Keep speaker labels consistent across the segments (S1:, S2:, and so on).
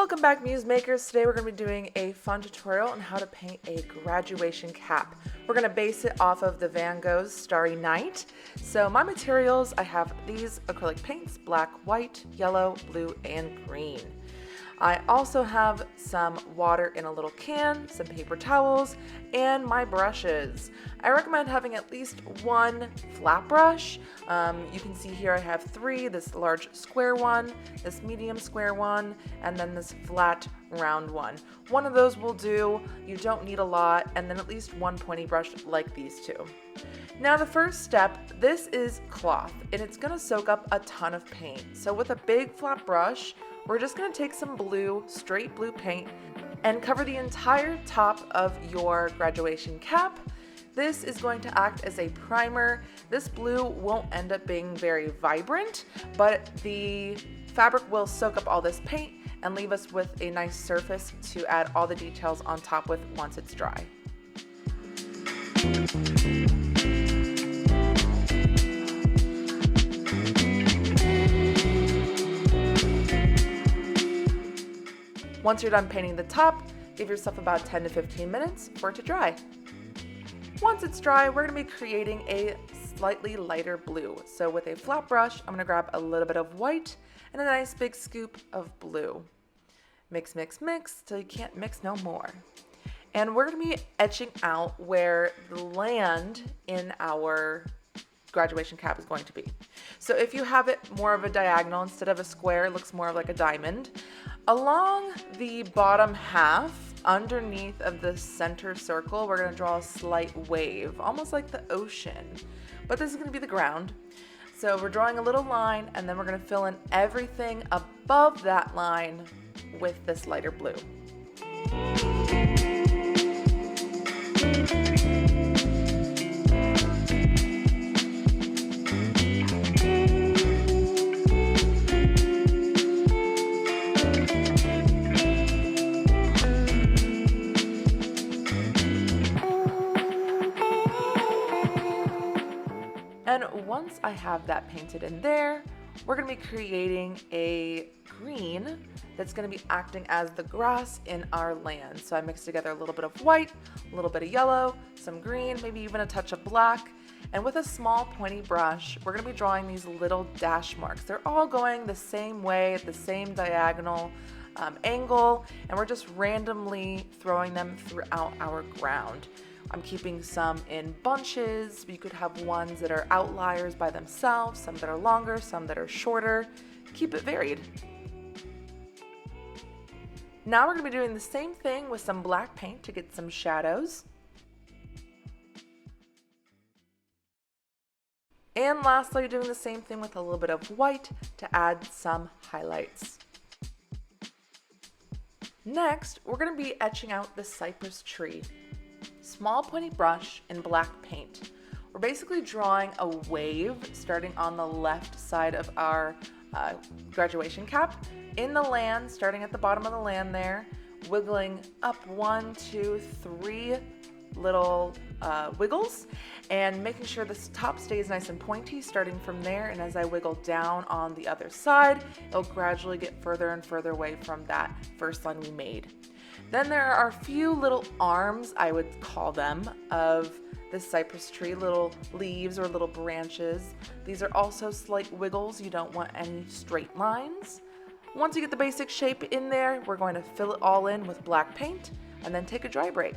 S1: Welcome back, Muse Makers. Today we're going to be doing a fun tutorial on how to paint a graduation cap. We're going to base it off of the Van Gogh's Starry Night. So my materials, I have these acrylic paints, black, white, yellow, blue, and green. I also have some water in a little can, some paper towels, and my brushes. I recommend having at least one flat brush. You can see here I have three, this large square one, this medium square one, and then this flat round one. One of those will do. You don't need a lot, and then at least one pointy brush like these two. Now the first step, this is cloth, and it's gonna soak up a ton of paint. So with a big flat brush, we're just gonna take some blue, straight blue paint, and cover the entire top of your graduation cap. This is going to act as a primer. This blue won't end up being very vibrant, but the fabric will soak up all this paint and leave us with a nice surface to add all the details on top with once it's dry. Once you're done painting the top, give yourself about 10 to 15 minutes for it to dry. Once it's dry, we're going to be creating a slightly lighter blue. So with a flat brush, I'm going to grab a little bit of white and a nice big scoop of blue. Mix, mix, mix till you can't mix no more. And we're going to be etching out where the land in our graduation cap is going to be. So if you have it more of a diagonal instead of a square, it looks more like a diamond. Along the bottom half, underneath of the center circle, we're going to draw a slight wave, almost like the ocean, but this is going to be the ground. So we're drawing a little line, and then we're going to fill in everything above that line with this lighter blue. And once I have that painted in there, we're going to be creating a green that's going to be acting as the grass in our land. So I mixed together a little bit of white, a little bit of yellow, some green, maybe even a touch of black. And with a small pointy brush, we're going to be drawing these little dash marks. They're all going the same way, at the same diagonal angle, and we're just randomly throwing them throughout our ground. I'm keeping some in bunches. You could have ones that are outliers by themselves, some that are longer, some that are shorter. Keep it varied. Now we're going to be doing the same thing with some black paint to get some shadows. And lastly, doing the same thing with a little bit of white to add some highlights. Next, we're going to be etching out the cypress tree. Small pointy brush and black paint. We're basically drawing a wave starting on the left side of our graduation cap in the land, starting at the bottom of the land there, wiggling up 1, 2, 3 little wiggles, and making sure this top stays nice and pointy starting from there. And as I wiggle down on the other side, it'll gradually get further and further away from that first line we made. Then there are a few little arms, I would call them, of this cypress tree, little leaves or little branches. These are also slight wiggles. You don't want any straight lines. Once you get the basic shape in there, we're going to fill it all in with black paint and then take a dry break.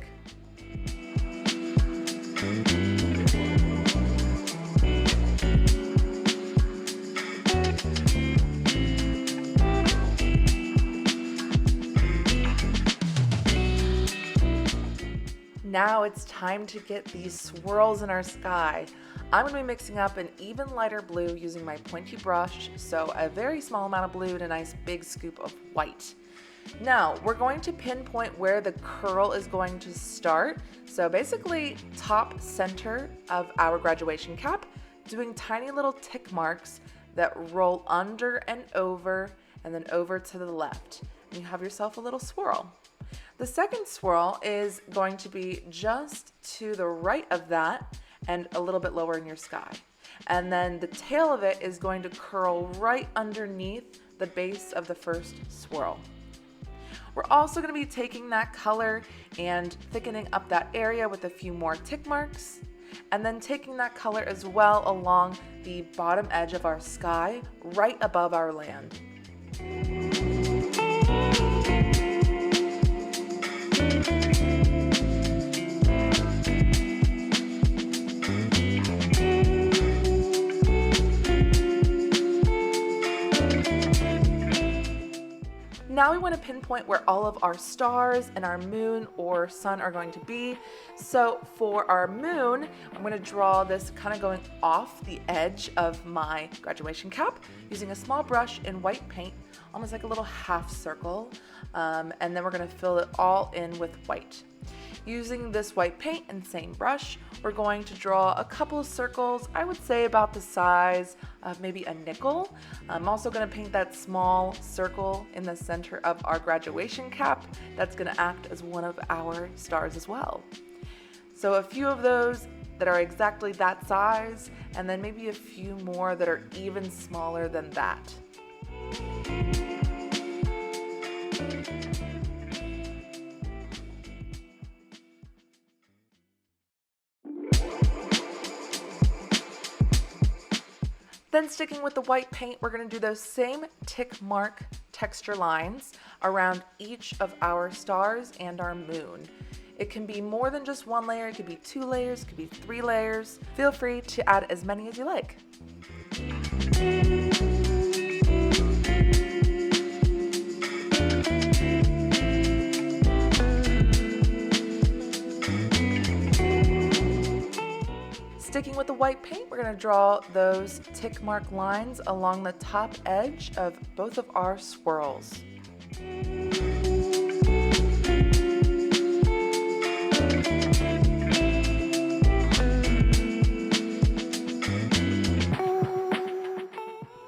S1: Now it's time to get these swirls in our sky. I'm going to be mixing up an even lighter blue using my pointy brush, so a very small amount of blue and a nice big scoop of white. Now we're going to pinpoint where the curl is going to start. So basically top center of our graduation cap, doing tiny little tick marks that roll under and then over to the left. And you have yourself a little swirl. The second swirl is going to be just to the right of that and a little bit lower in your sky. And then the tail of it is going to curl right underneath the base of the first swirl. We're also going to be taking that color and thickening up that area with a few more tick marks, and then taking that color as well along the bottom edge of our sky right above our land. Now we want to pinpoint where all of our stars and our moon or sun are going to be. So for our moon, I'm going to draw this kind of going off the edge of my graduation cap using a small brush in white paint, almost like a little half circle. And then we're going to fill it all in with white. Using this white paint and same brush, we're going to draw a couple of circles, I would say about the size of maybe a nickel. I'm also going to paint that small circle in the center of our graduation cap. That's going to act as one of our stars as well. So a few of those that are exactly that size, and then maybe a few more that are even smaller than that. Then sticking with the white paint, we're going to do those same tick mark texture lines around each of our stars and our moon. It can be more than just one layer, it could be 2 layers, it could be 3 layers. Feel free to add as many as you like. Sticking with the white paint, we're going to draw those tick mark lines along the top edge of both of our swirls.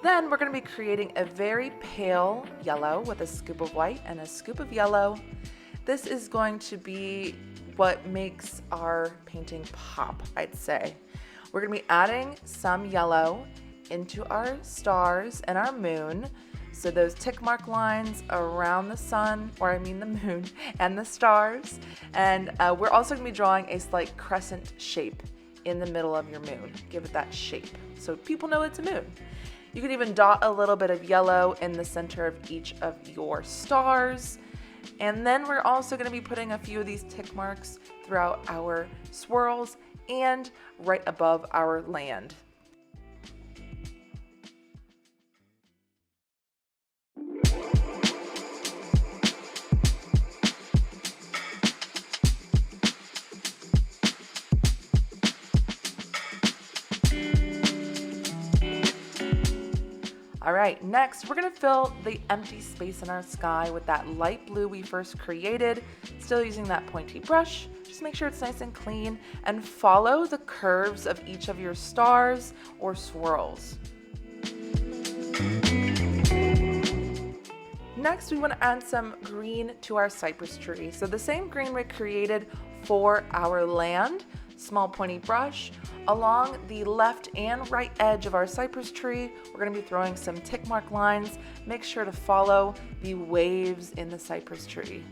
S1: Then we're going to be creating a very pale yellow with a scoop of white and a scoop of yellow. This is going to be what makes our painting pop, I'd say. We're going to be adding some yellow into our stars and our moon. So those tick mark lines around the sun, or I mean the moon, and the stars. And we're also going to be drawing a slight crescent shape in the middle of your moon. Give it that shape so people know it's a moon. You can even dot a little bit of yellow in the center of each of your stars. And then we're also going to be putting a few of these tick marks throughout our swirls and right above our land. All right, next we're gonna fill the empty space in our sky with that light blue we first created, still using that pointy brush. Just make sure it's nice and clean and follow the curves of each of your stars or swirls. Next, we want to add some green to our cypress tree. So the same green we created for our land, small pointy brush. Along the left and right edge of our cypress tree, we're going to be throwing some tick mark lines. Make sure to follow the waves in the cypress tree.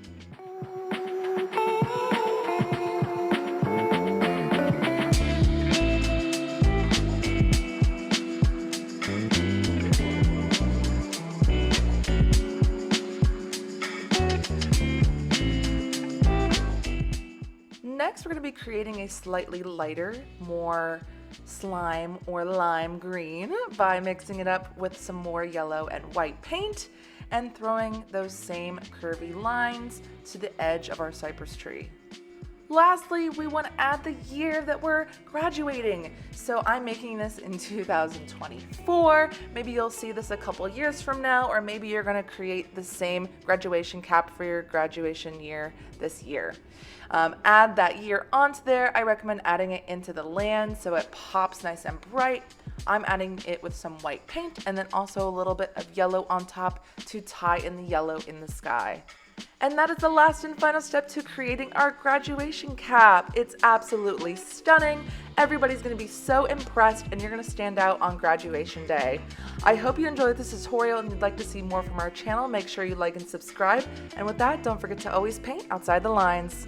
S1: Next, we're going to be creating a slightly lighter, more slime or lime green by mixing it up with some more yellow and white paint and throwing those same curvy lines to the edge of our cypress tree. Lastly, we want to add the year that we're graduating. So I'm making this in 2024. Maybe you'll see this a couple years from now, or maybe you're going to create the same graduation cap for your graduation year this year. Add that year onto there. I recommend adding it into the land so it pops nice and bright. I'm adding it with some white paint and then also a little bit of yellow on top to tie in the yellow in the sky. And that is the last and final step to creating our graduation cap. It's absolutely stunning. Everybody's going to be so impressed and you're going to stand out on graduation day. I hope you enjoyed this tutorial and you'd like to see more from our channel. Make sure you like and subscribe. And with that, don't forget to always paint outside the lines.